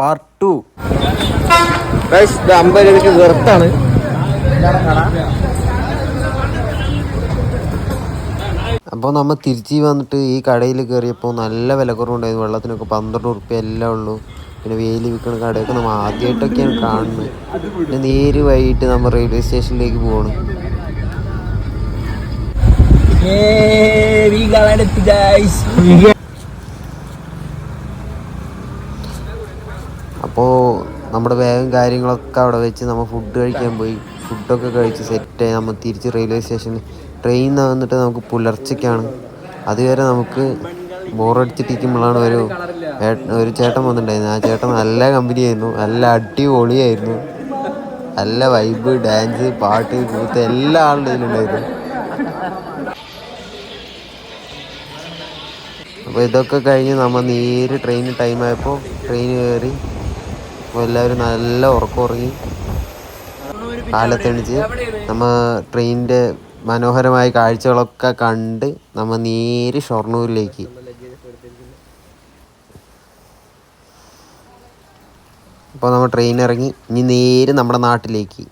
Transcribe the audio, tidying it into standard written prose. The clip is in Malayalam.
പാർട്ട് 2. 50 രൂപയ്ക്ക് വെറുത്താണ്. അപ്പോൾ നമ്മൾ തിരിച്ച് വന്നിട്ട് ഈ കടയിൽ കയറിയപ്പോൾ നല്ല വില കുറവുണ്ടായിരുന്നു. വെള്ളത്തിനൊക്കെ 12 ഉറുപ്പ്യ എല്ലാം ഉള്ളൂ. പിന്നെ വേലി വിൽക്കുന്ന കടയൊക്കെ നമ്മൾ ആദ്യമായിട്ടൊക്കെയാണ് കാണുന്നത്. പിന്നെ നേര് വൈകിട്ട് നമ്മൾ റെയിൽവേ സ്റ്റേഷനിലേക്ക് പോകണം. അപ്പോൾ നമ്മുടെ ബാഗും കാര്യങ്ങളൊക്കെ അവിടെ വെച്ച് നമ്മൾ ഫുഡ് കഴിക്കാൻ പോയി. ഫുഡൊക്കെ കഴിച്ച് സെറ്റായി നമ്മൾ തിരിച്ച് റെയിൽവേ സ്റ്റേഷനിൽ. ട്രെയിൻ വന്നിട്ട് നമുക്ക് പുലർച്ചയ്ക്കാണ്. അതുവരെ നമുക്ക് ബോറടിച്ചിട്ടിരിക്കുമ്പോഴാണ് ഒരു ചേട്ടൻ വന്നിട്ടുണ്ടായിരുന്നു. ആ ചേട്ടൻ നല്ല കമ്പനിയായിരുന്നു, നല്ല അടിപൊളിയായിരുന്നു. നല്ല വൈബ്, ഡാൻസ്, പാട്ട്, കൂത്ത് എല്ലാ ആളുടെ ഉണ്ടായിരുന്നു. അപ്പോൾ ഇതൊക്കെ കഴിഞ്ഞ് നമ്മൾ നേരെ ട്രെയിൻ ടൈമായപ്പോൾ ട്രെയിൻ കയറി. അപ്പോൾ എല്ലാവരും നല്ല ഉറക്കം ഉറങ്ങി. കാലത്തെണിച്ച് നമ്മൾ ട്രെയിനിൻ്റെ മനോഹരമായ കാഴ്ചകളൊക്കെ കണ്ട് നമ്മൾ നേരെ ഷൊർണൂരിലേക്ക്. അപ്പോൾ നമ്മൾ ട്രെയിൻ ഇറങ്ങി. ഇനി നേരെ നമ്മുടെ നാട്ടിലേക്ക്.